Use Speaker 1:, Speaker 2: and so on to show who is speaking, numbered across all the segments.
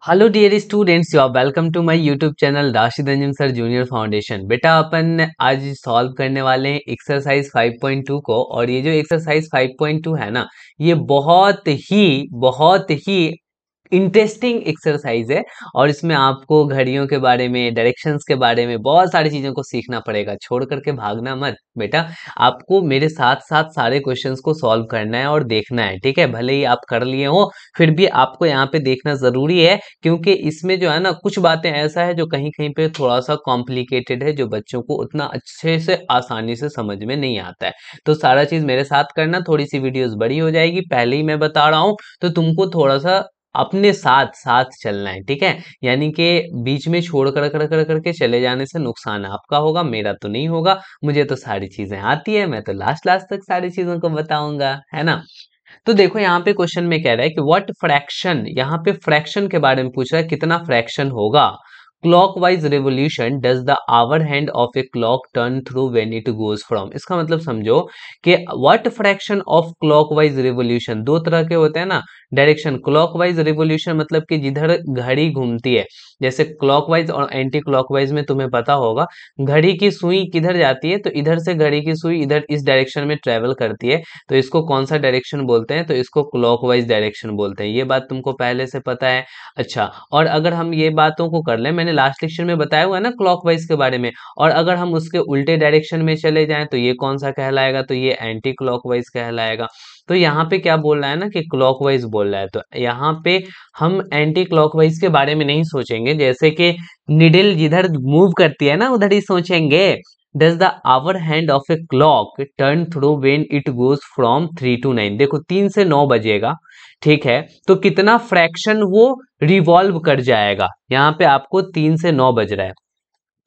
Speaker 1: Hello dear students, you are welcome to my YouTube channel Rashid Ranjan sir junior foundation. बेटा अपन आज solve करने वाले हैं एक्सरसाइज 5.2 को। और ये जो एक्सरसाइज 5.2 है ना, ये बहुत ही इंटरेस्टिंग एक्सरसाइज है। और इसमें आपको घड़ियों के बारे में, डायरेक्शंस के बारे में बहुत सारी चीजों को सीखना पड़ेगा। छोड़ करके भागना मत बेटा, आपको मेरे साथ साथ सारे क्वेश्चंस को सॉल्व करना है और देखना है, ठीक है। भले ही आप कर लिए हो, फिर भी आपको यहाँ पे देखना जरूरी है, क्योंकि इसमें जो है ना कुछ बातें ऐसा है जो कहीं कहीं पे थोड़ा सा कॉम्प्लिकेटेड है, जो बच्चों को उतना अच्छे से आसानी से समझ में नहीं आता है। तो सारा चीज मेरे साथ करना, थोड़ी सी वीडियोस बड़ी हो जाएगी, पहले ही मैं बता रहा हूँ। तो तुमको थोड़ा सा अपने साथ साथ चलना है, ठीक है। यानी कि बीच में छोड़ कर करके चले जाने से नुकसान आपका होगा, मेरा तो नहीं होगा। मुझे तो सारी चीजें आती है, मैं तो लास्ट लास्ट तक सारी चीजों को बताऊंगा, है ना। तो देखो यहाँ पे क्वेश्चन में कह रहा है कि व्हाट फ्रैक्शन, यहाँ पे फ्रैक्शन के बारे में पूछ रहा है, कितना फ्रैक्शन होगा। Clockwise revolution does the hour hand of a clock turn through when it goes from. इसका मतलब समझो कि what fraction of clockwise revolution, दो तरह के होते हैं ना डायरेक्शन। क्लॉकवाइज रेवोल्यूशन मतलब कि जिधर घड़ी घूमती है, जैसे क्लॉकवाइज और एंटी क्लॉकवाइज में तुम्हें पता होगा घड़ी की सुई किधर जाती है, तो इधर से घड़ी की सुई इधर इस डायरेक्शन में ट्रेवल करती है, तो इसको कौन सा डायरेक्शन बोलते हैं, तो इसको क्लॉकवाइज डायरेक्शन बोलते हैं। ये बात तुमको पहले से पता है। अच्छा, और अगर हम ये बातों को कर लें, मैंने लास्ट लेक्चर में बताया हुआ है ना क्लॉकवाइज के बारे में, और अगर हम उसके उल्टे डायरेक्शन में चले जाएं तो ये कौन सा कहलाएगा, तो ये एंटी क्लॉकवाइज कहलाएगा। तो यहाँ पे क्या बोल रहा है ना कि क्लॉकवाइज बोल रहा है, तो यहाँ पे हम एंटी क्लॉकवाइज के बारे में नहीं सोचेंगे। जैसे कि निडल जिधर मूव करती है ना उधर ही सोचेंगे। Does the hour hand of a clock turn through when it goes from 3 to 9। देखो 3 से 9 बजेगा, ठीक है, तो कितना फ्रैक्शन वो रिवॉल्व कर जाएगा। यहाँ पे आपको 3 से 9 बज रहा है,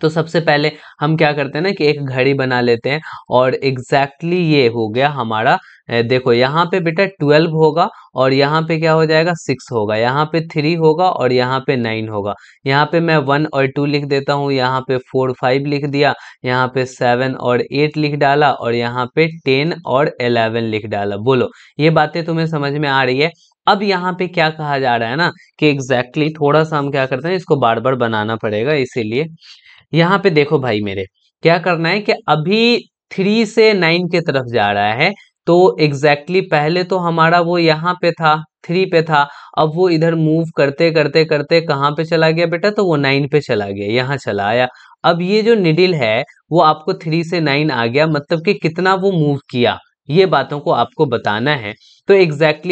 Speaker 1: तो सबसे पहले हम क्या करते हैं ना कि एक घड़ी बना लेते हैं। और एग्जैक्टली ये हो गया हमारा। देखो यहाँ पे बेटा 12 होगा, और यहाँ पे क्या हो जाएगा 6 होगा, यहाँ पे 3 होगा, और यहाँ पे 9 होगा। यहाँ पे मैं 1 और 2 लिख देता हूँ, यहाँ पे 4 5 लिख दिया, यहाँ पे 7 और 8 लिख डाला, और यहाँ पे 10 और 11 लिख डाला। बोलो ये बातें तुम्हें समझ में आ रही है। अब यहाँ पे क्या कहा जा रहा है ना कि थोड़ा सा हम क्या करते हैं, इसको बार बार बनाना पड़ेगा, इसीलिए यहाँ पे देखो भाई मेरे, क्या करना है कि अभी 3 से 9 के तरफ जा रहा है। तो पहले तो हमारा वो यहाँ पे था, 3 पे था। अब वो इधर मूव करते करते करते कहाँ पे चला गया बेटा, तो वो 9 पे चला गया, यहाँ चला आया। अब ये जो निडिल है वो आपको 3 से 9 आ गया, मतलब कि कितना वो मूव किया, ये बातों को आपको बताना है। तो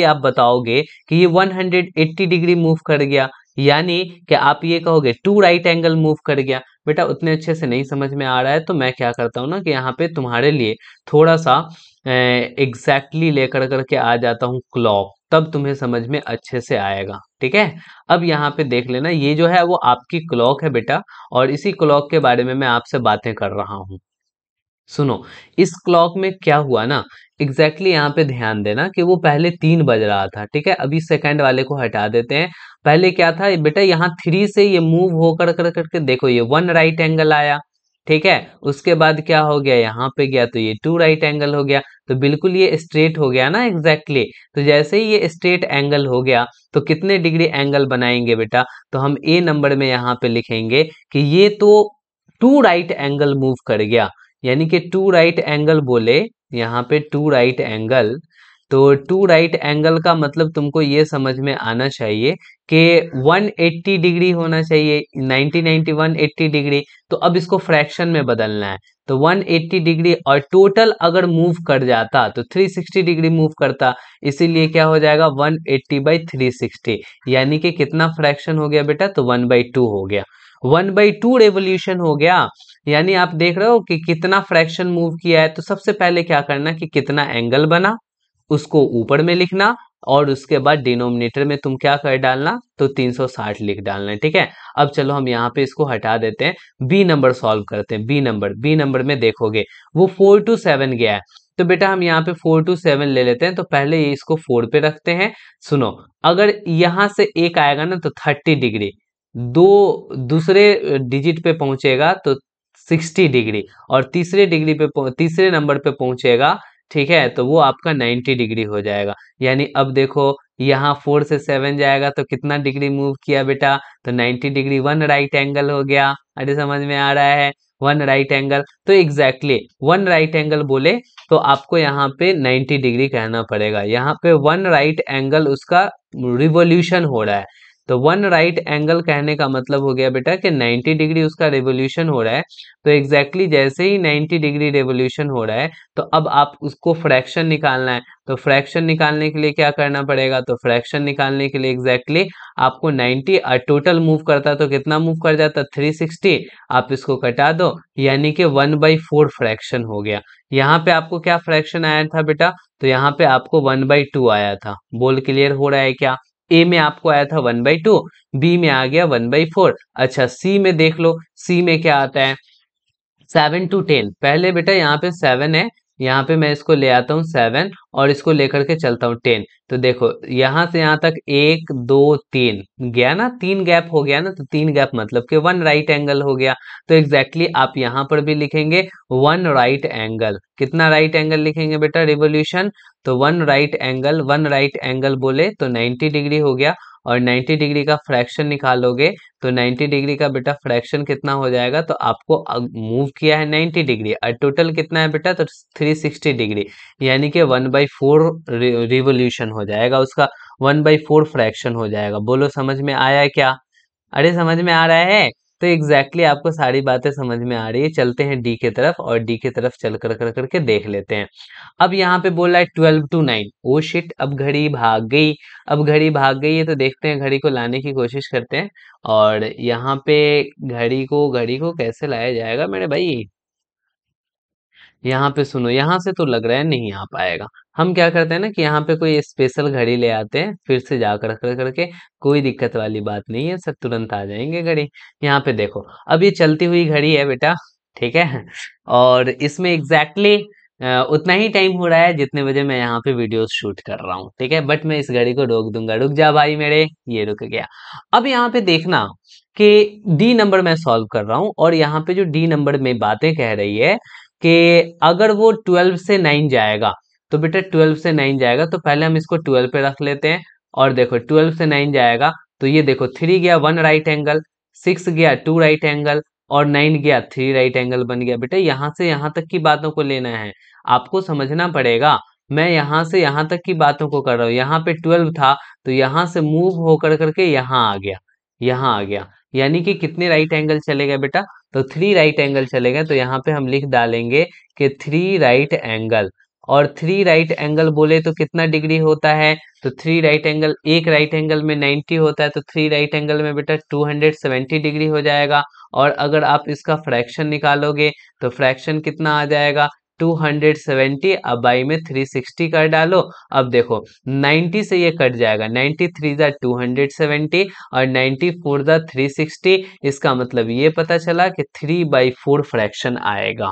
Speaker 1: आप बताओगे कि ये 180 डिग्री मूव कर गया, यानी कि आप ये कहोगे 2 राइट एंगल मूव कर गया। बेटा उतने अच्छे से नहीं समझ में आ रहा है, तो मैं क्या करता हूँ ना कि यहाँ पे तुम्हारे लिए थोड़ा सा लेकर करके आ जाता हूँ क्लॉक, तब तुम्हें समझ में अच्छे से आएगा, ठीक है। अब यहाँ पे देख लेना, ये जो है वो आपकी क्लॉक है बेटा, और इसी क्लॉक के बारे में मैं आपसे बातें कर रहा हूँ। सुनो, इस क्लॉक में क्या हुआ ना, यहाँ पे ध्यान देना कि वो पहले 3 बज रहा था, ठीक है। अभी सेकंड वाले को हटा देते हैं। पहले क्या था बेटा, यहाँ 3 से ये मूव होकर कर करके देखो ये 1 राइट एंगल आया, ठीक है। उसके बाद क्या हो गया, यहाँ पे गया तो ये 2 राइट एंगल हो गया, तो बिल्कुल ये स्ट्रेट हो गया ना तो जैसे ही ये स्ट्रेट एंगल हो गया, तो कितने डिग्री एंगल बनाएंगे बेटा, तो हम ए नंबर में यहाँ पे लिखेंगे कि ये तो 2 राइट एंगल मूव कर गया। यानी कि 2 राइट एंगल बोले, यहाँ पे 2 राइट एंगल, तो 2 राइट एंगल का मतलब तुमको ये समझ में आना चाहिए कि 180 डिग्री होना चाहिए, 90 90 180 डिग्री। तो अब इसको फ्रैक्शन में बदलना है, तो 180 डिग्री, और टोटल अगर मूव कर जाता तो 360 डिग्री मूव करता, इसीलिए क्या हो जाएगा 180/360। यानी कि कितना फ्रैक्शन हो गया बेटा, तो 1/2 हो गया, 1/2 रेवोल्यूशन हो गया। यानी आप देख रहे हो कि कितना फ्रैक्शन मूव किया है। तो सबसे पहले क्या करना कि कितना एंगल बना उसको ऊपर में लिखना, और उसके बाद डिनोमिनेटर में तुम क्या कर डालना, तो 360 लिख डालना है, ठीक है। अब चलो हम यहाँ पे इसको हटा देते हैं, बी नंबर सॉल्व करते हैं। बी नंबर में देखोगे वो 4 to 7 गया है, तो बेटा हम यहाँ पे 4 to 7 ले लेते हैं। तो पहले ये इसको 4 पे रखते हैं। सुनो, अगर यहाँ से एक आएगा ना तो 30 डिग्री, दो दूसरे डिजिट पे पहुंचेगा तो 60 डिग्री, और तीसरे नंबर पे पहुंचेगा, ठीक है, तो वो आपका 90 डिग्री हो जाएगा। यानी अब देखो यहाँ 4 से 7 जाएगा तो कितना डिग्री मूव किया बेटा, तो 90 डिग्री, वन राइट एंगल हो गया। अरे समझ में आ रहा है, वन राइट एंगल। तो एग्जैक्टली वन राइट एंगल बोले तो आपको यहाँ पे 90 डिग्री कहना पड़ेगा। यहाँ पे वन राइट एंगल उसका रिवोल्यूशन हो रहा है, तो वन राइट एंगल कहने का मतलब हो गया बेटा कि 90 डिग्री उसका रिवोल्यूशन हो रहा है। तो एग्जैक्टली जैसे ही 90 डिग्री रिवोल्यूशन हो रहा है, तो अब आप उसको फ्रैक्शन निकालना है। तो फ्रैक्शन निकालने के लिए क्या करना पड़ेगा, तो फ्रैक्शन निकालने के लिए एग्जैक्टली आपको 90 टोटल मूव करता तो कितना मूव कर जाता, 360। आप इसको कटा दो, यानी कि 1/4 फ्रैक्शन हो गया। यहाँ पे आपको क्या फ्रैक्शन आया था बेटा, तो यहाँ पे आपको 1/2 आया था। बोल क्लियर हो रहा है क्या? ए में आपको आया था 1/2, बी में आ गया 1/4। अच्छा सी में देख लो, सी में क्या आता है, 7 to 10। पहले बेटा यहाँ पे 7 है, यहाँ पे मैं इसको ले आता हूँ 7 और इसको लेकर के चलता हूँ 10। तो देखो यहाँ से यहाँ तक 1 2 3 गया ना, 3 गैप हो गया ना, तो 3 गैप मतलब कि वन राइट एंगल हो गया। तो एग्जैक्टली आप यहाँ पर भी लिखेंगे वन राइट एंगल। कितना राइट एंगल लिखेंगे बेटा, रिवोल्यूशन। तो वन राइट एंगल बोले तो 90 डिग्री हो गया, और 90 डिग्री का फ्रैक्शन निकालोगे तो 90 डिग्री का बेटा फ्रैक्शन कितना हो जाएगा, तो आपको मूव किया है 90 डिग्री और टोटल कितना है बेटा, तो 360 डिग्री, यानी कि 1/4 रिवोल्यूशन हो जाएगा उसका, 1/4 फ्रैक्शन हो जाएगा। बोलो समझ में आया क्या? अरे समझ में आ रहा है? तो एग्जैक्टली आपको सारी बातें समझ में आ रही है। चलते हैं डी के तरफ, और डी के तरफ चल कर कर करके देख लेते हैं। अब यहाँ पे बोल रहा है 12 to 9। ओ शिट, अब घड़ी भाग गई। अब घड़ी भाग गई है तो देखते हैं, घड़ी को लाने की कोशिश करते हैं। और यहाँ पे घड़ी को कैसे लाया जाएगा मेरे भाई? यहाँ पे सुनो, यहाँ से तो लग रहा है नहीं आ पाएगा। हम क्या करते हैं ना कि यहाँ पे कोई स्पेशल घड़ी ले आते हैं, फिर से जा कर कर करके, कोई दिक्कत वाली बात नहीं है, सब तुरंत आ जाएंगे घड़ी। यहाँ पे देखो, अब ये चलती हुई घड़ी है बेटा, ठीक है। और इसमें एग्जैक्टली उतना ही टाइम हो रहा है जितने बजे मैं यहाँ पे वीडियो शूट कर रहा हूँ, ठीक है। बट मैं इस घड़ी को रोक दूंगा, रुक जा भाई मेरे, ये रुक गया। अब यहाँ पे देखना कि डी नंबर मैं सॉल्व कर रहा हूँ, और यहाँ पे जो डी नंबर में बातें कह रही है कि अगर वो 12 से 9 जाएगा, तो बेटा 12 से 9 जाएगा तो पहले हम इसको 12 पे रख लेते हैं। और देखो 12 से 9 जाएगा तो ये देखो 3 गया 1 राइट एंगल, 6 गया 2 राइट एंगल, और 9 गया 3 राइट एंगल बन गया। बेटा यहाँ से यहाँ तक की बातों को लेना है, आपको समझना पड़ेगा। मैं यहाँ से यहाँ तक की बातों को कर रहा हूँ। यहाँ पे 12 था तो यहाँ से मूव होकर करके यहाँ आ गया, यहाँ आ गया, यानी कि कितने राइट एंगल चले गए बेटा, तो 3 राइट एंगल चले गए। तो यहाँ पे हम लिख डालेंगे कि 3 राइट एंगल। और 3 राइट एंगल बोले तो कितना डिग्री होता है, तो 3 राइट एंगल, एक राइट एंगल में 90 होता है, तो 3 राइट एंगल में बेटा 270 डिग्री हो जाएगा। और अगर आप इसका फ्रैक्शन निकालोगे तो फ्रैक्शन कितना आ जाएगा, 270। अब बाई में 360 कर डालो। अब देखो 90 से ये कट जाएगा, 93 जा 270 और 94 जा 360। इसका मतलब ये पता चला कि 3/4 फ्रैक्शन आएगा।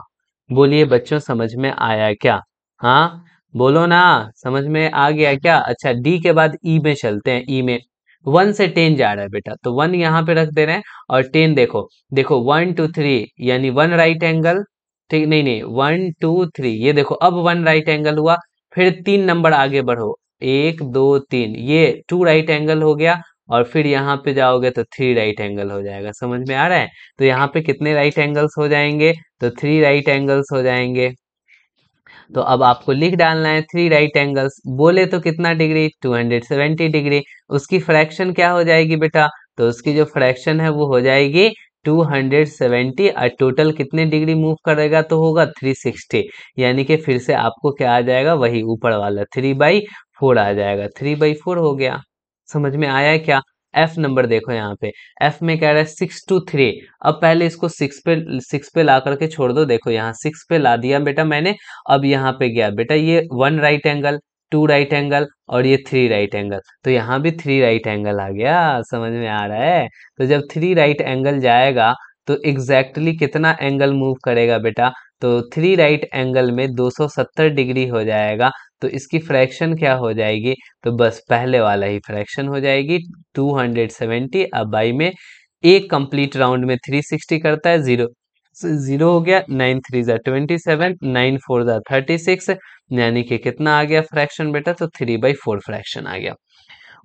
Speaker 1: बोलिए बच्चों, समझ में आया क्या? हाँ बोलो ना, समझ में आ गया क्या? अच्छा डी के बाद ई में चलते हैं। ई में 1 से 10 जा रहा है बेटा, तो 1 यहाँ पे रख दे रहे हैं, और 10 देखो, देखो 1 2 3 यानी 1 राइट एंगल, ठीक, नहीं नहीं 1 2 3, ये देखो अब 1 राइट एंगल हुआ। फिर 3 नंबर आगे बढ़ो, 1 2 3, ये 2 राइट एंगल हो गया। और फिर यहाँ पे जाओगे तो 3 राइट एंगल हो जाएगा। समझ में आ रहा है? तो यहाँ पे कितने राइट एंगल्स हो जाएंगे, तो 3 राइट एंगल्स हो जाएंगे। तो अब आपको लिख डालना है 3 राइट एंगल्स, बोले तो कितना डिग्री, 270 डिग्री। उसकी फ्रैक्शन क्या हो जाएगी बेटा, तो उसकी जो फ्रैक्शन है वो हो जाएगी 270, और टोटल कितने डिग्री मूव करेगा, तो होगा 360। यानी कि फिर से आपको क्या आ जाएगा, वही ऊपर वाला 3/4 आ जाएगा, 3/4 हो गया। समझ में आया है क्या? एफ नंबर देखो यहाँ पे, एफ में कह रहा है 6 to 3। अब पहले इसको 6 पे ला करके छोड़ दो। देखो यहाँ 6 पे ला दिया बेटा मैंने। अब यहाँ पे गया बेटा ये 1 राइट एंगल, 2 राइट एंगल, और ये 3 राइट एंगल, तो यहाँ भी 3 राइट एंगल आ गया। समझ में आ रहा है? तो जब 3 राइट एंगल जाएगा तो एग्जैक्टली कितना एंगल मूव करेगा बेटा, तो 3 राइट एंगल में 270 डिग्री हो जाएगा। तो इसकी फ्रैक्शन क्या हो जाएगी, तो बस पहले वाला ही फ्रैक्शन हो जाएगी 270। अब बाई में एक कंप्लीट राउंड में 360 करता है, जीरो जीरो हो गया, 9 3 जा 27, 9 4 जा 36, यानी कि कितना आ गया फ्रैक्शन बेटा, तो 3/4 फ्रैक्शन आ गया।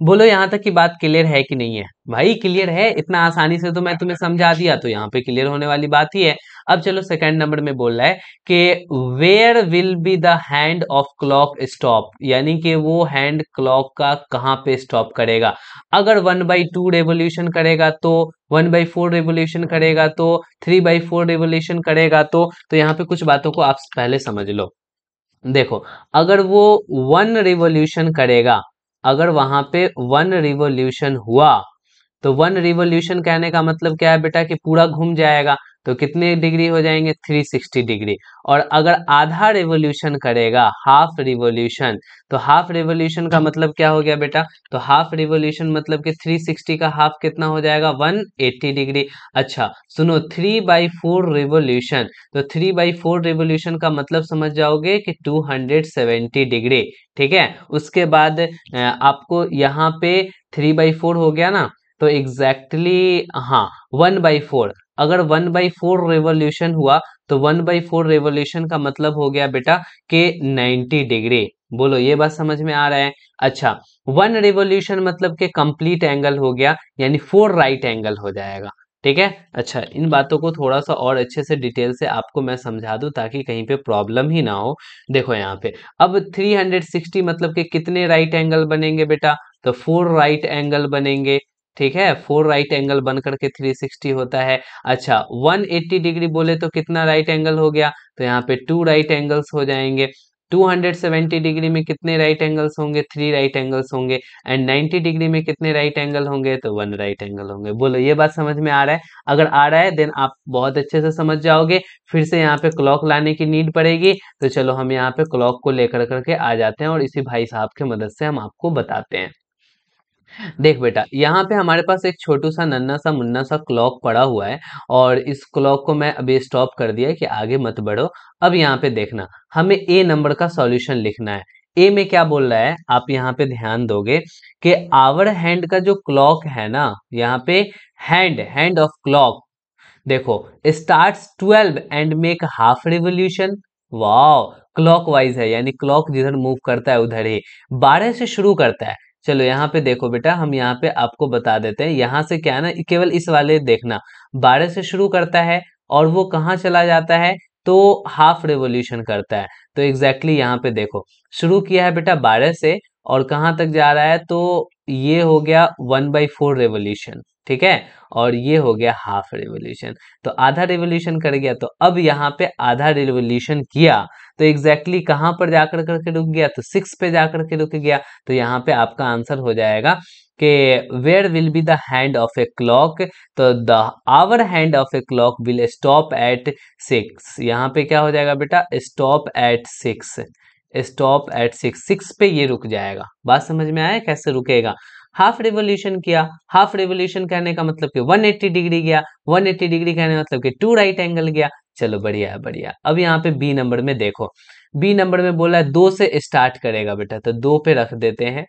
Speaker 1: बोलो यहाँ तक की बात क्लियर है कि नहीं है? भाई क्लियर है, इतना आसानी से तो मैं तुम्हें समझा दिया, तो यहाँ पे क्लियर होने वाली बात ही है। अब चलो सेकंड नंबर में बोल रहा है कि where will be the hand of clock stop, यानी कि वो हैंड क्लॉक का कहाँ पे स्टॉप करेगा। अगर 1/2 रेवोल्यूशन करेगा तो, 1/4 रेवोल्यूशन करेगा तो, 3/4 रेवोल्यूशन करेगा तो यहाँ पे कुछ बातों को आप पहले समझ लो। देखो, अगर वो 1 रिवॉल्यूशन करेगा, अगर वहां पे 1 रिवॉल्यूशन हुआ, तो 1 रिवॉल्यूशन कहने का मतलब क्या है बेटा कि पूरा घूम जाएगा, तो कितने डिग्री हो जाएंगे, 360 डिग्री। और अगर आधा रिवॉल्यूशन करेगा, हाफ रिवॉल्यूशन, तो हाफ रिवॉल्यूशन का मतलब क्या हो गया बेटा, तो हाफ रिवॉल्यूशन मतलब कि 360 का हाफ कितना हो जाएगा, 180 डिग्री। अच्छा सुनो, 3/4 रिवॉल्यूशन, तो 3/4 रिवॉल्यूशन का मतलब समझ जाओगे कि 270 डिग्री। ठीक है, उसके बाद आपको यहाँ पे 3/4 हो गया ना, तो एग्जैक्टली हाँ 1/4, अगर 1/4 रेवोल्यूशन हुआ, तो 1/4 रेवोल्यूशन का मतलब हो गया बेटा कि 90 डिग्री। बोलो ये बात समझ में आ रहा है? अच्छा, 1 रिवोल्यूशन मतलब कि कंप्लीट एंगल हो गया, यानी 4 राइट एंगल हो जाएगा। ठीक है, अच्छा इन बातों को थोड़ा सा और अच्छे से डिटेल से आपको मैं समझा दूं ताकि कहीं पे प्रॉब्लम ही ना हो। देखो यहाँ पे अब 360 मतलब कि कितने राइट एंगल बनेंगे बेटा, तो 4 राइट एंगल बनेंगे। ठीक है, 4 राइट एंगल बन करके 360 होता है। अच्छा 180 डिग्री बोले तो कितना राइट एंगल हो गया, तो यहाँ पे 2 राइट एंगल्स हो जाएंगे। 270 डिग्री में कितने राइट एंगल्स होंगे, 3 राइट एंगल्स होंगे। एंड 90 डिग्री में कितने राइट एंगल होंगे, तो 1 राइट एंगल होंगे। बोलो ये बात समझ में आ रहा है? अगर आ रहा है देन आप बहुत अच्छे से समझ जाओगे। फिर से यहाँ पे क्लॉक लाने की नीड पड़ेगी, तो चलो हम यहाँ पे क्लॉक को लेकर करके आ जाते हैं और इसी भाई साहब की मदद से हम आपको बताते हैं। देख बेटा, यहाँ पे हमारे पास एक छोटू सा नन्ना सा मुन्ना सा क्लॉक पड़ा हुआ है, और इस क्लॉक को मैं अभी स्टॉप कर दिया है कि आगे मत बढ़ो। अब यहाँ पे देखना, हमें ए नंबर का सॉल्यूशन लिखना है। ए में क्या बोल रहा है, आप यहाँ पे ध्यान दोगे कि आवर हैंड का जो क्लॉक है ना, यहाँ पे हैंड हैंड ऑफ क्लॉक, देखो, starts 12 and make half revolution. वाह, क्लॉक वाइज है, यानी क्लॉक जिधर मूव करता है उधर ही 12 से शुरू करता है। चलो यहाँ पे देखो बेटा, हम यहाँ पे आपको बता देते हैं, यहाँ से क्या है ना, केवल इस वाले देखना, 12 से शुरू करता है और वो कहाँ चला जाता है, तो हाफ रिवोल्यूशन करता है। तो एग्जैक्टली यहाँ पे देखो, शुरू किया है बेटा 12 से, और कहाँ तक जा रहा है, तो ये हो गया 1/4 रेवोल्यूशन। ठीक है, और ये हो गया हाफ रिवोल्यूशन, तो आधा रिवोल्यूशन कर गया। तो अब यहाँ पे आधा रिवोल्यूशन किया, तो एग्जैक्टली कहाँ पर जाकर करके रुक गया, तो 6 पे जाकर के रुक गया। तो यहाँ पे आपका आंसर हो जाएगा कि where will be the hand of a clock, तो the hour hand of a clock will stop at 6। यहाँ पे क्या हो जाएगा बेटा, स्टॉप एट 6, स्टॉप एट 6, 6 पे ये रुक जाएगा। बात समझ में आया कैसे रुकेगा? हाफ रिवोल्यूशन किया, हाफ रिवोल्यूशन कहने का मतलब कि 180 डिग्री गया, 180 डिग्री कहने का मतलब कि 2 राइट एंगल गया। चलो बढ़िया है, बढ़िया। अब यहाँ पे बी नंबर में देखो, बी नंबर में बोला है 2 से स्टार्ट करेगा बेटा, तो 2 पे रख देते हैं।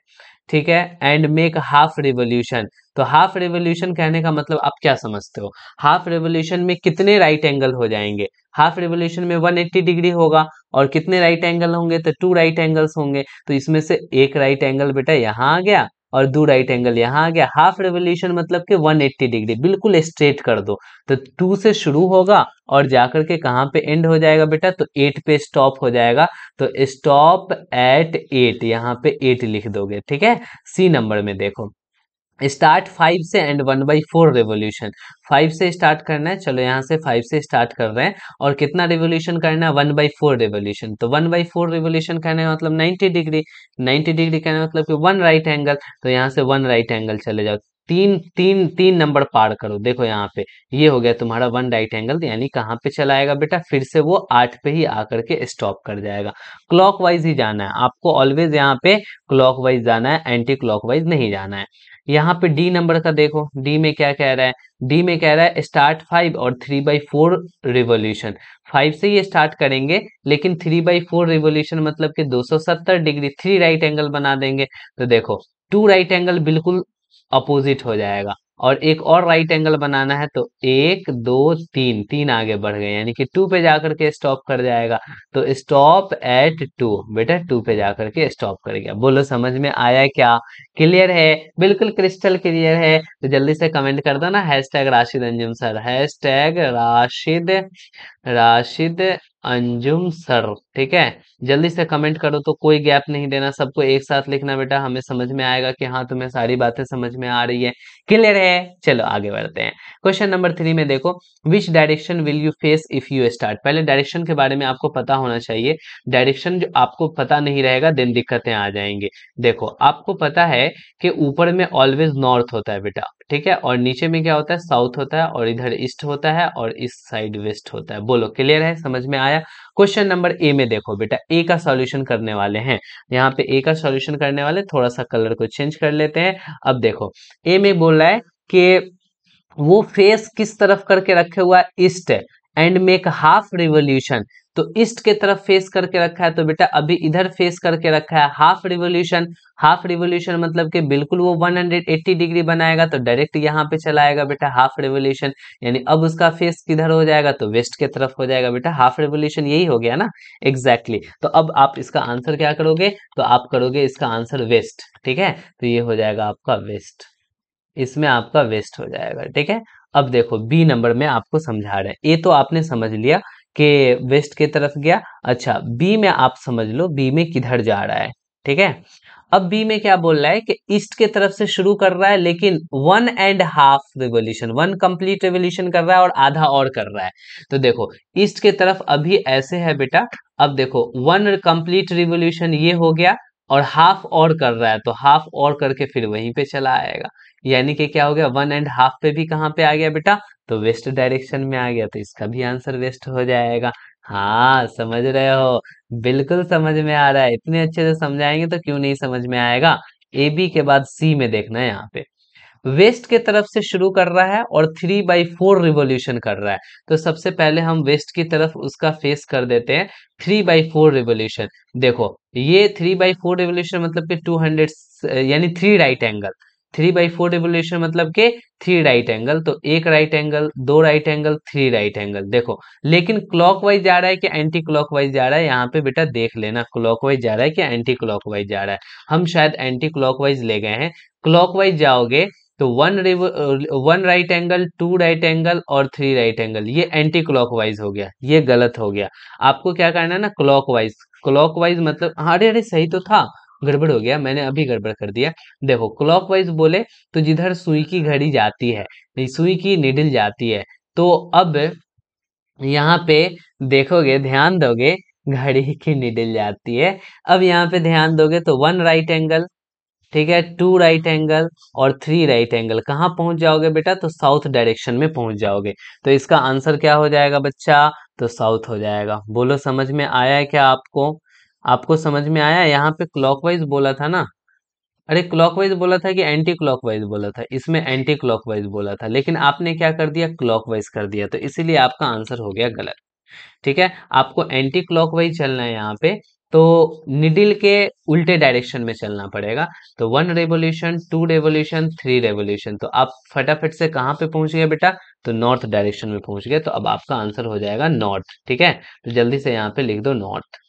Speaker 1: ठीक है, एंड मेक हाफ रिवोल्यूशन, तो हाफ रिवोल्यूशन कहने का मतलब आप क्या समझते हो, हाफ रिवोल्यूशन में कितने राइट एंगल हो जाएंगे, हाफ रिवोल्यूशन में 180 डिग्री होगा, और कितने राइट एंगल होंगे, तो 2 राइट एंगल्स होंगे। तो इसमें से एक राइट एंगल बेटा यहाँ आ गया, और 2 राइट एंगल यहाँ आ गया। हाफ रेवोल्यूशन मतलब कि 180 डिग्री बिल्कुल स्ट्रेट कर दो, तो 2 से शुरू होगा और जाकर के कहाँ पे एंड हो जाएगा बेटा, तो 8 पे स्टॉप हो जाएगा। तो स्टॉप एट 8, यहाँ पे 8 लिख दोगे। ठीक है, सी नंबर में देखो, स्टार्ट 5 से एंड 1/4 रेवोल्यूशन, 5 से स्टार्ट करना है। चलो यहाँ से 5 से स्टार्ट कर रहे हैं, और कितना रेवोल्यूशन करना है, 1/4 रेवोल्यूशन। तो 1/4 रेवोल्यूशन कहने का मतलब 90 डिग्री, 90 डिग्री कहने का मतलब कि 1 राइट एंगल। तो यहाँ से 1 राइट एंगल चले जाओ, तीन तीन तीन नंबर पार करो। देखो यहाँ पे ये हो गया तुम्हारा 1 राइट एंगल, यानी कहाँ पे चला आएगा बेटा, फिर से वो 8 पे ही आकर के स्टॉप कर जाएगा। क्लॉकवाइज ही जाना है आपको, ऑलवेज यहाँ पे क्लॉकवाइज जाना है, एंटी क्लॉकवाइज नहीं जाना है। यहाँ पे डी नंबर का देखो, डी में क्या कह रहा है, डी में कह रहा है स्टार्ट 5 और 3/4 रिवोल्यूशन। 5 से ये स्टार्ट करेंगे, लेकिन 3/4 रिवोल्यूशन मतलब कि 270 डिग्री, 3 राइट एंगल बना देंगे। तो देखो 2 राइट एंगल बिल्कुल अपोजिट हो जाएगा, और एक और राइट एंगल बनाना है, तो एक दो तीन, तीन आगे बढ़ गए, यानी कि टू पे जाकर के स्टॉप कर जाएगा। तो स्टॉप एट टू, बेटा टू पे जाकर के स्टॉप कर गया। बोलो समझ में आया क्या? क्लियर है? बिल्कुल क्रिस्टल क्लियर है। तो जल्दी से कमेंट कर दो ना, hashtag Rashid Anjum sir, hashtag Rashid Anjum sir. ठीक है, जल्दी से कमेंट करो, तो कोई गैप नहीं देना, सबको एक साथ लिखना बेटा, हमें समझ में आएगा कि हाँ तुम्हें सारी बातें समझ में आ रही है। क्लियर है? चलो आगे बढ़ते हैं। क्वेश्चन नंबर 3 में देखो, which direction will you face if you start. पहले डायरेक्शन के बारे में आपको पता होना चाहिए। डायरेक्शन जो आपको पता नहीं रहेगा देन दिक्कतें आ जाएंगी। देखो आपको पता है कि ऊपर में ऑलवेज नॉर्थ होता है बेटा, ठीक है, और नीचे में क्या होता है, साउथ होता है, और इधर ईस्ट होता है, और इस साइड वेस्ट होता है। बोलो क्लियर है? समझ में आया? क्वेश्चन नंबर ए में देखो बेटा, ए का सॉल्यूशन करने वाले हैं। यहाँ पे ए का सॉल्यूशन करने वाले, थोड़ा सा कलर को चेंज कर लेते हैं। अब देखो ए में बोल रहा है कि वो फेस किस तरफ करके रखे हुआ है, east, and make half revolution. तो ईस्ट के तरफ फेस करके रखा है, तो बेटा अभी इधर फेस करके रखा है हाफ रिवोल्यूशन। हाफ रिवोल्यूशन मतलब कि बिल्कुल वो 180 डिग्री बनाएगा, तो डायरेक्ट यहाँ पे चलाएगा बेटा हाफ रिवोल्यूशन। यानी अब उसका फेस किधर हो जाएगा, तो वेस्ट के तरफ हो जाएगा बेटा। हाफ रिवोल्यूशन यही हो गया ना, एग्जैक्टली तो अब आप इसका आंसर क्या करोगे, तो आप करोगे इसका आंसर वेस्ट। ठीक है, तो ये हो जाएगा आपका वेस्ट, इसमें आपका वेस्ट हो जाएगा। ठीक है, अब देखो बी नंबर में आपको समझा रहे हैं। ए तो आपने समझ लिया कि वेस्ट की तरफ गया। अच्छा बी में आप समझ लो, बी में किधर जा रहा है। ठीक है, अब बी में क्या बोल रहा है कि ईस्ट के तरफ से शुरू कर रहा है, लेकिन 1.5 रिवोल्यूशन, 1 कंप्लीट रिवोल्यूशन कर रहा है और आधा और कर रहा है। तो देखो ईस्ट के तरफ अभी ऐसे है बेटा, अब देखो 1 कंप्लीट रिवोल्यूशन ये हो गया, और हाफ और कर रहा है, तो हाफ और करके फिर वहीं पे चला आएगा। यानी कि क्या हो गया, 1.5 पे भी कहाँ पे आ गया बेटा, तो वेस्ट डायरेक्शन में आ गया, तो इसका भी आंसर वेस्ट हो जाएगा। हाँ समझ रहे हो? बिल्कुल समझ में आ रहा है, इतने अच्छे से समझाएंगे तो क्यों नहीं समझ में आएगा। ए बी के बाद सी में देखना है, यहाँ पे वेस्ट के तरफ से शुरू कर रहा है और 3/4 रिवोल्यूशन कर रहा है। तो सबसे पहले हम वेस्ट की तरफ उसका फेस कर देते हैं 3/4 रिवोल्यूशन। देखो ये 3/4 रिवोल्यूशन मतलब कि 200, यानी 3 राइट एंगल। 3/4 रिवोल्यूशन मतलब कि 3 राइट एंगल, तो एक राइट एंगल, दो राइट एंगल, 3 राइट एंगल। देखो लेकिन क्लॉकवाइज जा रहा है कि एंटी क्लॉकवाइज जा रहा है, यहाँ पे बेटा देख लेना, क्लॉकवाइज जा रहा है कि एंटी क्लॉकवाइज जा रहा है। हम शायद एंटी क्लॉकवाइज ले गए हैं। क्लॉकवाइज जाओगे तो 1 राइट एंगल, 2 राइट एंगल और 3 राइट एंगल, ये एंटी क्लॉकवाइज हो गया, ये गलत हो गया। आपको क्या करना है ना, क्लॉकवाइज। क्लॉकवाइज मतलब अरे अरे सही तो था, गड़बड़ हो गया, मैंने अभी गड़बड़ कर दिया। देखो क्लॉकवाइज बोले तो जिधर सुई की घड़ी जाती है, सुई की निडल जाती है, तो अब यहाँ पे देखोगे, ध्यान दोगे, घड़ी की निडल जाती है। अब यहाँ पे ध्यान दोगे तो 1 राइट एंगल, ठीक है, 2 राइट एंगल और 3 राइट एंगल, कहाँ पहुंच जाओगे बेटा, तो साउथ डायरेक्शन में पहुंच जाओगे। तो इसका आंसर क्या हो जाएगा बच्चा, तो साउथ हो जाएगा। बोलो समझ में आया है क्या आपको? आपको समझ में आया? यहाँ पे क्लॉकवाइज बोला था ना, अरे क्लॉकवाइज बोला था कि एंटी क्लॉकवाइज बोला था, इसमें एंटी क्लॉकवाइज बोला था, लेकिन आपने क्या कर दिया, क्लॉकवाइज कर दिया, तो इसीलिए आपका आंसर हो गया गलत। ठीक है, आपको एंटी क्लॉकवाइज चलना है यहाँ पे, तो निडिल के उल्टे डायरेक्शन में चलना पड़ेगा। तो 1 रेवोल्यूशन, 2 रेवोल्यूशन, 3 रेवोल्यूशन, तो आप फटाफट से कहाँ पे पहुंच गए बेटा, तो नॉर्थ डायरेक्शन में पहुंच गए, तो अब आपका आंसर हो जाएगा नॉर्थ। ठीक है, तो जल्दी से यहाँ पे लिख दो नॉर्थ।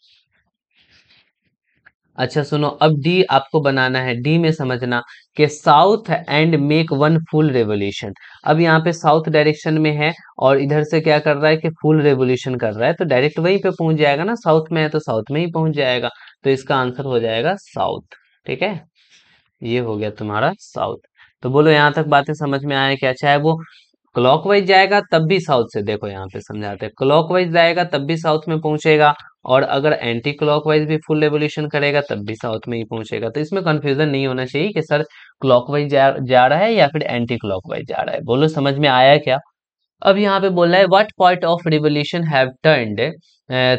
Speaker 1: अच्छा सुनो, अब डी आपको बनाना है। डी में समझना कि south and make 1 full revolution. अब यहाँ पे साउथ डायरेक्शन में है और इधर से क्या कर रहा है कि फुल रेवोल्यूशन कर रहा है, तो डायरेक्ट वहीं पे पहुंच जाएगा ना, साउथ में है तो साउथ में ही पहुंच जाएगा। तो इसका आंसर हो जाएगा साउथ। ठीक है, ये हो गया तुम्हारा साउथ। तो बोलो यहाँ तक बातें समझ में आया क्या? चाहे वो क्लॉकवाइज जाएगा तब भी साउथ से, देखो यहाँ पे समझाते हैं, क्लॉकवाइज जाएगा तब भी साउथ में पहुंचेगा, और अगर एंटी क्लॉकवाइज भी फुल रेवोल्यूशन करेगा तब भी साउथ में ही पहुंचेगा। तो इसमें कंफ्यूजन नहीं होना चाहिए कि सर क्लॉकवाइज जा रहा है या फिर एंटी क्लॉकवाइज जा रहा है। बोलो समझ में आया क्या? अब यहाँ पे बोल रहा है what part of revolution have turned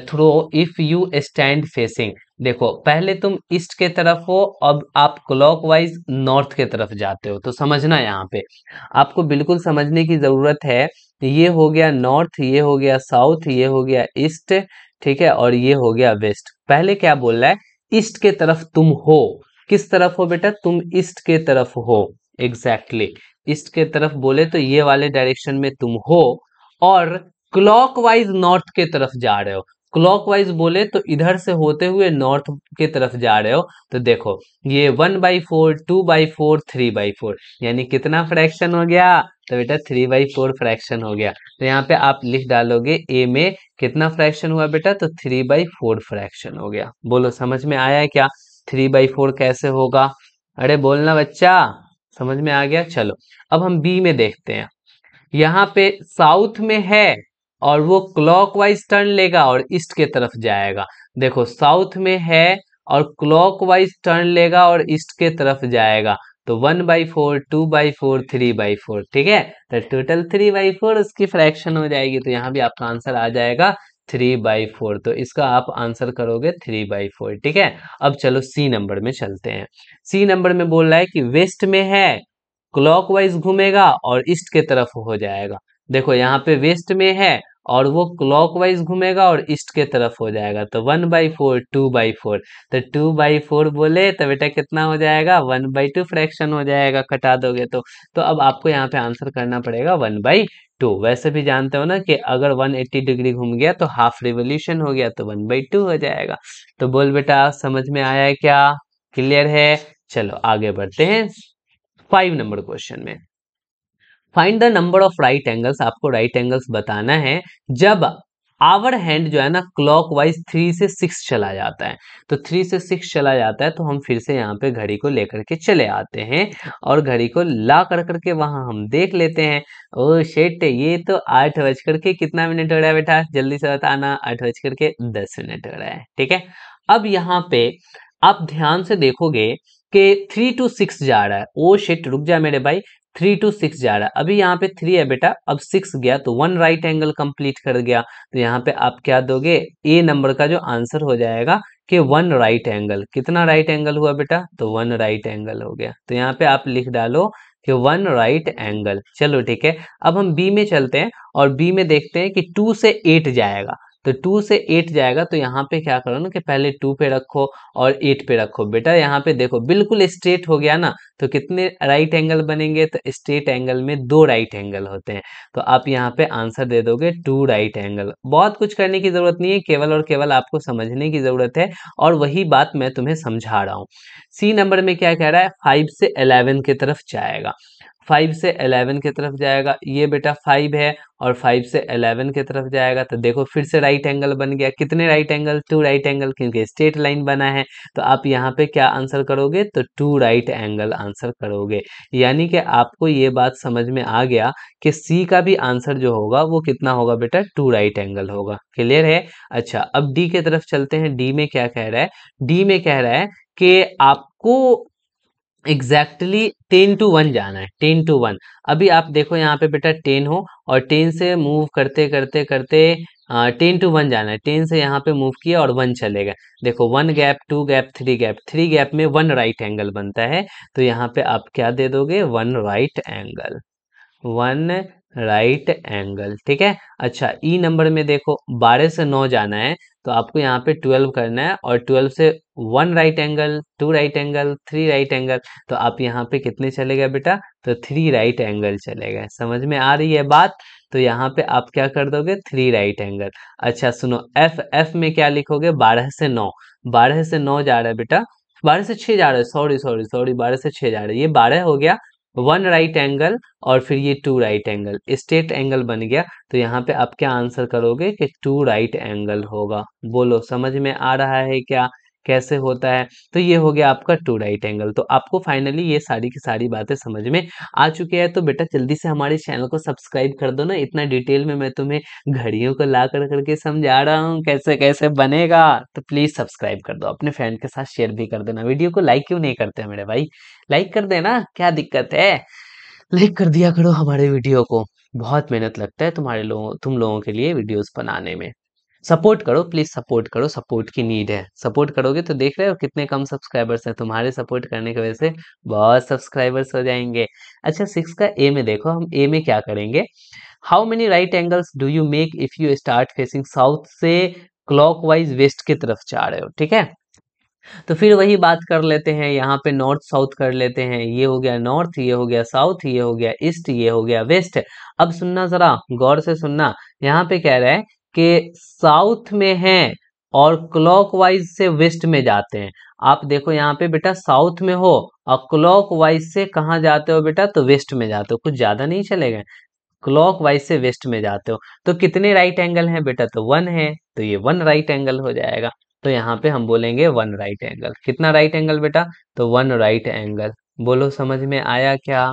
Speaker 1: through if you stand facing. देखो पहले तुम ईस्ट के तरफ हो, अब आप क्लॉकवाइज नॉर्थ के तरफ जाते हो, तो समझना यहाँ पे आपको बिल्कुल समझने की जरूरत है। ये हो गया नॉर्थ, ये हो गया साउथ, ये हो गया ईस्ट, ठीक है, और ये हो गया वेस्ट। पहले क्या बोल रहा है, ईस्ट के तरफ तुम हो। किस तरफ हो बेटा, तुम ईस्ट के तरफ हो, एग्जैक्टली ईस्ट के तरफ बोले तो ये वाले डायरेक्शन में तुम हो, और क्लॉकवाइज नॉर्थ के तरफ जा रहे हो। क्लॉकवाइज बोले तो इधर से होते हुए नॉर्थ के तरफ जा रहे हो। तो देखो ये 1/4, 2/4, 3/4, यानी कितना फ्रैक्शन हो गया? तो बेटा 3/4 फ्रैक्शन हो गया। तो यहाँ पे आप लिख डालोगे ए में कितना फ्रैक्शन हुआ बेटा? तो 3/4 फ्रैक्शन हो गया। बोलो समझ में आया है क्या? 3/4 कैसे होगा? अरे बोलना बच्चा, समझ में आ गया? चलो अब हम बी में देखते हैं। यहाँ पे साउथ में है और वो क्लॉकवाइज टर्न लेगा और ईस्ट के तरफ जाएगा। देखो साउथ में है और क्लॉकवाइज टर्न लेगा और ईस्ट के तरफ जाएगा। तो 1/4, 2/4, 3/4, ठीक है। तो टोटल 3/4 उसकी फ्रैक्शन हो जाएगी। तो यहाँ भी आपका आंसर आ जाएगा 3/4। तो इसका आप आंसर करोगे 3/4, ठीक है। अब चलो सी नंबर में चलते हैं। सी नंबर में बोल रहा है कि वेस्ट में है, क्लॉकवाइज घूमेगा और ईस्ट के तरफ हो जाएगा। देखो यहाँ पे वेस्ट में है और वो क्लॉकवाइज घूमेगा और ईस्ट के तरफ हो जाएगा। तो 1/4, 2/4। तो 2/4 बोले तो बेटा कितना हो जाएगा? 1/2 फ्रैक्शन हो जाएगा, कटा दोगे तो अब आपको यहाँ पे आंसर करना पड़ेगा 1/2। वैसे भी जानते हो ना कि अगर 180 डिग्री घूम गया तो हाफ रिवोल्यूशन हो गया, तो 1/2 हो जाएगा। तो बोल बेटा समझ में आया है क्या? क्लियर है? चलो आगे बढ़ते हैं 5 नंबर क्वेश्चन में। Find the number of right angles, आपको राइट एंगल्स बताना है जब आवर हैंड जो है ना क्लॉकवाइज 3 से 6 चला जाता है। तो 3 से 6 चला जाता है तो हम फिर से यहाँ पे घड़ी को लेकर के चले आते हैं और घड़ी को ला कर करके वहां हम देख लेते हैं। ओ शेट, ये तो 8 बज करके कितना मिनट हो रहा है बेटा? जल्दी से बताना। 8 बज करके 10 मिनट हो रहा है, ठीक है। अब यहाँ पे आप ध्यान से देखोगे कि 3 to 6 जा रहा है। ओ शिट, रुक जा मेरे भाई, 3 to 6 जा रहा है। अभी यहाँ पे 3 है बेटा, अब 6 गया तो 1 राइट एंगल कंप्लीट कर गया। तो यहाँ पे आप क्या दोगे? ए नंबर का जो आंसर हो जाएगा कि 1 राइट एंगल। कितना राइट एंगल हुआ बेटा? तो 1 राइट एंगल हो गया। तो यहाँ पे आप लिख डालो कि 1 राइट एंगल। चलो ठीक है। अब हम बी में चलते हैं और बी में देखते हैं कि 2 से 8 जाएगा। तो 2 से 8 जाएगा तो यहाँ पे क्या करो ना कि पहले 2 पे रखो और 8 पे रखो। बेटा यहाँ पे देखो बिल्कुल स्ट्रेट हो गया ना, तो कितने राइट एंगल बनेंगे? तो स्ट्रेट एंगल में 2 राइट एंगल होते हैं। तो आप यहाँ पे आंसर दे दोगे 2 राइट एंगल। बहुत कुछ करने की जरूरत नहीं है, केवल और केवल आपको समझने की जरूरत है और वही बात मैं तुम्हें समझा रहा हूँ। सी नंबर में क्या कह रहा है? 5 से 11 की तरफ जाएगा। 5 से 11 की तरफ जाएगा। ये बेटा 5 है और 5 से 11 की तरफ जाएगा। तो देखो फिर से राइट एंगल बन गया। कितने राइट एंगल? 2 राइट एंगल, क्योंकि स्ट्रेट लाइन बना है। तो आप यहाँ पे क्या आंसर करोगे? तो 2 राइट एंगल आंसर करोगे। यानी कि आपको ये बात समझ में आ गया कि सी का भी आंसर जो होगा वो कितना होगा बेटा? 2 राइट एंगल होगा। क्लियर है? अच्छा अब डी की तरफ चलते हैं। डी में क्या कह रहा है? डी में कह रहा है कि आपको एग्जैक्टली 10 to 1 जाना है। 10 to 1। अभी आप देखो यहाँ पे बेटा 10 हो और 10 से मूव करते करते करते 10 to 1 जाना है। 10 से यहाँ पे मूव किया और 1 चलेगा। देखो 1 गैप, 2 गैप, 3 गैप, 3 गैप में 1 राइट एंगल बनता है। तो यहाँ पे आप क्या दे दोगे? 1 राइट एंगल। 1 राइट एंगल, ठीक है। अच्छा ई नंबर में देखो 12 से 9 जाना है तो आपको यहाँ पे 12 करना है और 12 से 1 right angle, 2 right angle, 3 right angle. तो आप यहाँ पे कितने चले गए बेटा? तो 3 राइट एंगल चले गए। समझ में आ रही है बात? तो यहाँ पे आप क्या कर दोगे? 3 राइट एंगल। अच्छा सुनो, एफ एफ में क्या लिखोगे? 12 से 9। 12 से 9 जा रहा है बेटा, 12 से 6 जा रहा है, सॉरी सॉरी सॉरी, 12 से 6 जा रहा है। ये 12 हो गया, 1 राइट एंगल और फिर ये 2 राइट एंगल, स्ट्रेट एंगल बन गया। तो यहाँ पे आप क्या आंसर करोगे? कि 2 राइट एंगल होगा। बोलो समझ में आ रहा है क्या कैसे होता है? तो ये हो गया आपका 2 राइट एंगल। तो आपको फाइनली ये सारी की सारी बातें समझ में आ चुकी है। तो बेटा जल्दी से हमारे चैनल को सब्सक्राइब कर दो ना। इतना डिटेल में मैं तुम्हें घड़ियों को ला कर करके समझा रहा हूँ कैसे कैसे बनेगा। तो प्लीज सब्सक्राइब कर दो, अपने फ्रेंड के साथ शेयर भी कर देना। वीडियो को लाइक क्यों नहीं करते मेरे भाई? लाइक कर देना, क्या दिक्कत है? लाइक कर दिया करो हमारे वीडियो को। बहुत मेहनत लगता है तुम लोगों के लिए वीडियोस बनाने में। सपोर्ट करो प्लीज, सपोर्ट करो, सपोर्ट की नीड है। सपोर्ट करोगे तो देख रहे हो कितने कम सब्सक्राइबर्स हैं। तुम्हारे सपोर्ट करने की वजह से बहुत सब्सक्राइबर्स हो जाएंगे। अच्छा 6 का ए में देखो, हम ए में क्या करेंगे? How many right angles do you make if you start facing south से क्लॉकवाइज वेस्ट की तरफ जा रहे हो, ठीक है। तो फिर वही बात कर लेते हैं, यहाँ पे नॉर्थ साउथ कर लेते हैं। ये हो गया नॉर्थ, ये हो गया साउथ, ये हो गया ईस्ट, ये हो गया वेस्ट। अब सुनना जरा गौर से सुनना, यहाँ पे कह रहा है कि साउथ में है और क्लॉकवाइज से वेस्ट में जाते हैं। आप देखो यहाँ पे बेटा साउथ में हो और क्लॉकवाइज से कहाँ जाते हो बेटा, तो वेस्ट में जाते हो, कुछ ज्यादा नहीं चले गए, क्लॉकवाइज से वेस्ट में जाते हो। तो कितने राइट एंगल हैं बेटा, तो वन है, तो ये वन राइट एंगल हो जाएगा। तो यहाँ पे हम बोलेंगे वन राइट एंगल। कितना राइट एंगल बेटा, तो वन राइट एंगल। बोलो समझ में आया क्या,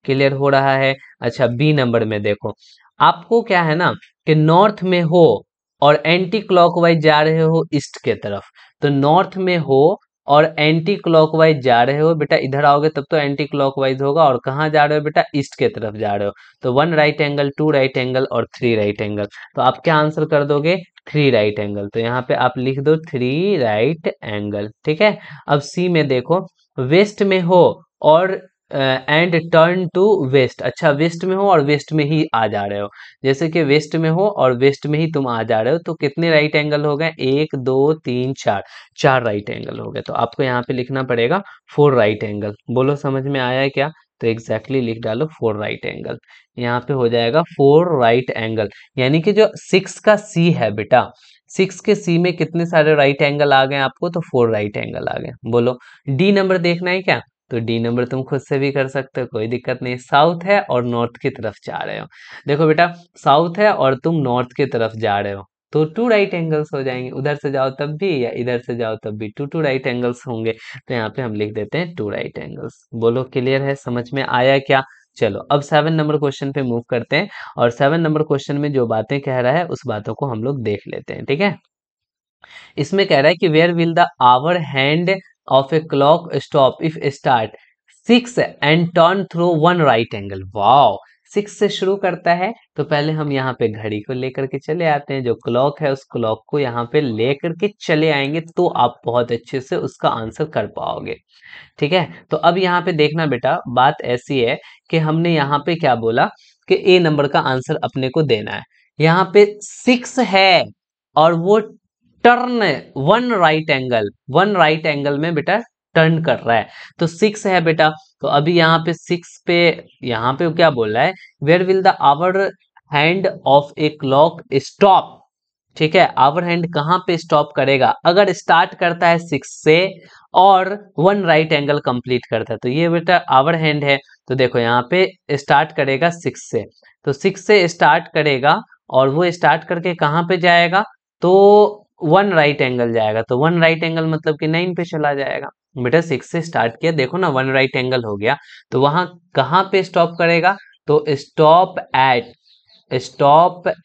Speaker 1: क्लियर हो रहा है। अच्छा बी नंबर में देखो, आपको क्या है ना कि नॉर्थ में हो और एंटी क्लॉकवाइज जा रहे हो ईस्ट के तरफ। तो नॉर्थ में हो और एंटी क्लॉकवाइज जा रहे हो बेटा, इधर आओगे तब तो एंटी क्लॉकवाइज होगा, और कहाँ जा रहे हो बेटा, ईस्ट के तरफ जा रहे हो। तो one right angle, two right angle और थ्री राइट एंगल। तो आप क्या आंसर कर दोगे, थ्री राइट एंगल। तो यहाँ पे आप लिख दो थ्री राइट एंगल, ठीक है। अब सी में देखो, वेस्ट में हो और एंड टर्न टू वेस्ट। अच्छा वेस्ट में हो और वेस्ट में ही आ जा रहे हो, जैसे कि वेस्ट में हो और वेस्ट में ही तुम आ जा रहे हो, तो कितने राइट एंगल हो गए, एक दो तीन चार, चार राइट एंगल हो गए। तो आपको यहाँ पे लिखना पड़ेगा फोर राइट एंगल। बोलो समझ में आया है क्या, तो एग्जैक्टली लिख डालो फोर राइट एंगल। यहाँ पे हो जाएगा फोर राइट एंगल, यानी कि जो सिक्स का सी है बेटा, सिक्स के सी में कितने सारे राइट एंगल आ गए आपको, तो फोर राइट एंगल आ गए। बोलो डी नंबर देखना है क्या, तो डी नंबर तुम खुद से भी कर सकते हो, कोई दिक्कत नहीं। साउथ है और नॉर्थ की तरफ जा रहे हो, देखो बेटा साउथ है और तुम नॉर्थ की तरफ जा रहे हो, तो टू राइट एंगल्स हो जाएंगे, उधर से जाओ तब भी या इधर से जाओ तब भी टू टू राइट एंगल्स होंगे। तो यहाँ पे हम लिख देते हैं टू राइट एंगल्स। बोलो क्लियर है, समझ में आया क्या। चलो अब सेवन नंबर क्वेश्चन पे मूव करते हैं, और सेवन नंबर क्वेश्चन में जो बातें कह रहा है उस बातों को हम लोग देख लेते हैं, ठीक है। इसमें कह रहा है कि where will the hour hand of a clock stop if start six and turn through one right angle. Wow, six से शुरू करता है, तो पहले हम यहाँ पे घड़ी को लेकर के चले आते हैं, जो क्लॉक है उस क्लॉक को यहाँ पे लेकर के चले आएंगे, तो आप बहुत अच्छे से उसका आंसर कर पाओगे, ठीक है। तो अब यहाँ पे देखना बेटा, बात ऐसी है कि हमने यहाँ पे क्या बोला कि ए नंबर का आंसर अपने को देना है। यहाँ पे सिक्स है और वो टर्न, वन राइट एंगल में बेटा टर्न कर रहा है, तो सिक्स है बेटा। तो अभी यहाँ पे सिक्स पे, यहाँ पे क्या बोल रहा है, where will the hour hand of a clock stop, ठीक है। आवर हैंड कहाँ पे स्टॉप करेगा, अगर स्टार्ट करता है सिक्स से और वन राइट एंगल कंप्लीट करता है, तो ये बेटा आवर हैंड है। तो देखो यहाँ पे स्टार्ट करेगा सिक्स से, तो सिक्स से स्टार्ट करेगा और वो स्टार्ट करके कहाँ पे जाएगा, तो वन राइट एंगल जाएगा। तो वन राइट एंगल मतलब कि नाइन पे चला जाएगा। बेटा सिक्स से स्टार्ट किया, देखो ना वन राइट एंगल हो गया, तो वहां कहाँ पे स्टॉप करेगा, तो स्टॉप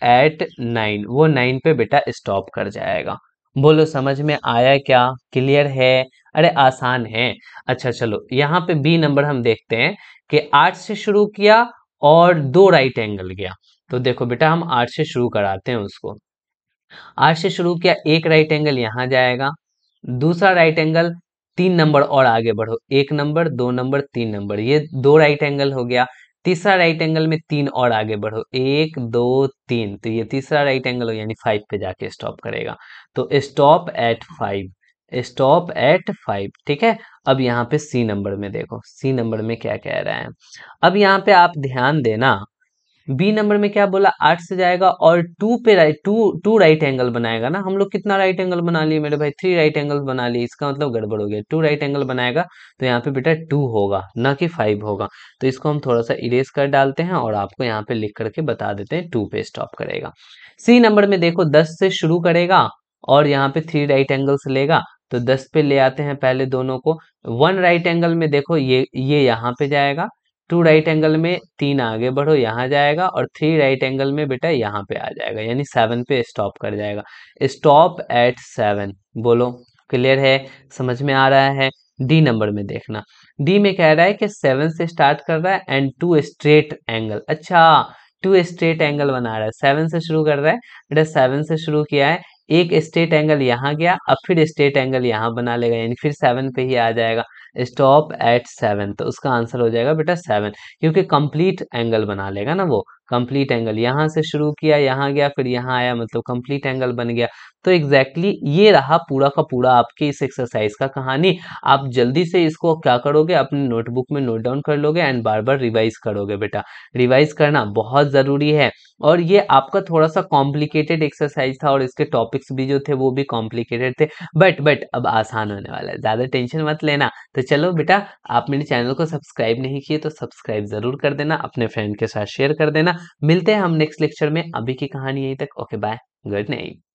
Speaker 1: एट नाइन, वो नाइन पे बेटा स्टॉप कर जाएगा। बोलो समझ में आया क्या, क्लियर है। अरे आसान है। अच्छा चलो यहाँ पे बी नंबर हम देखते हैं कि आठ से शुरू किया और दो राइट एंगल गया। तो देखो बेटा हम आठ से शुरू कराते हैं उसको, आठ से शुरू किया, एक राइट एंगल यहाँ जाएगा, दूसरा राइट एंगल तीन नंबर और आगे बढ़ो, एक नंबर दो नंबर तीन नंबर, ये दो राइट एंगल हो गया। तीसरा राइट एंगल में तीन और आगे बढ़ो, एक दो तीन, तो ये तीसरा राइट एंगल हो, यानी फाइव पे जाके स्टॉप करेगा। तो stop at five, stop at five, ठीक है। अब यहाँ पे सी नंबर में देखो, सी नंबर में क्या कह रहा है। अब यहाँ पे आप ध्यान देना, बी नंबर में क्या बोला, आठ से जाएगा और टू पे राइट, टू राइट एंगल बनाएगा ना। हम लोग कितना राइट एंगल बना लिए मेरे भाई, थ्री राइट एंगल बना लिए, इसका मतलब गड़बड़ हो गया, टू राइट एंगल बनाएगा, तो यहाँ पे बेटा टू होगा ना कि फाइव होगा। तो इसको हम थोड़ा सा इरेज कर डालते हैं और आपको यहाँ पे लिख करके बता देते हैं, टू पे स्टॉप करेगा। सी नंबर में देखो, दस से शुरू करेगा और यहाँ पे थ्री राइट एंगल्स लेगा, तो दस पे ले आते हैं पहले दोनों को। वन राइट एंगल में देखो ये यहाँ पे जाएगा, टू राइट एंगल में तीन आगे बढ़ो यहाँ जाएगा, और थ्री राइट एंगल में बेटा यहाँ पे आ जाएगा, यानी सेवन पे स्टॉप कर जाएगा। Stop at seven. बोलो क्लियर है, समझ में आ रहा है। डी नंबर में देखना, डी में कह रहा है कि सेवन से स्टार्ट कर रहा है एंड टू स्ट्रेट एंगल। अच्छा टू स्ट्रेट एंगल बना रहा है, सेवन से शुरू कर रहा है बेटा, सेवन से शुरू किया है, एक स्ट्रेट एंगल यहाँ गया, अब फिर स्ट्रेट एंगल यहाँ बना लेगा, यानी फिर सेवन पे ही आ जाएगा। स्टॉप एट सेवन, तो उसका आंसर हो जाएगा बेटा सेवन, क्योंकि कंप्लीट एंगल बना लेगा ना वो, कंप्लीट एंगल, यहाँ से शुरू किया, यहाँ गया, फिर यहाँ आया, मतलब कंप्लीट एंगल बन गया। तो एग्जैक्टली ये रहा पूरा का पूरा आपके इस एक्सरसाइज का कहानी। आप जल्दी से इसको क्या करोगे, अपने नोटबुक में नोट डाउन कर लोगे एंड बार बार रिवाइज करोगे बेटा। रिवाइज करना बहुत जरूरी है। और ये आपका थोड़ा सा कॉम्प्लिकेटेड एक्सरसाइज था और इसके टॉपिक्स भी जो थे वो भी कॉम्प्लिकेटेड थे, बट अब आसान होने वाला है, ज्यादा टेंशन मत लेना। तो चलो बेटा, आप मेरे चैनल को सब्सक्राइब नहीं किए तो सब्सक्राइब जरूर कर देना, अपने फ्रेंड के साथ शेयर कर देना। मिलते हैं हम नेक्स्ट लेक्चर में, अभी की कहानी यहीं तक। Okay bye, good night.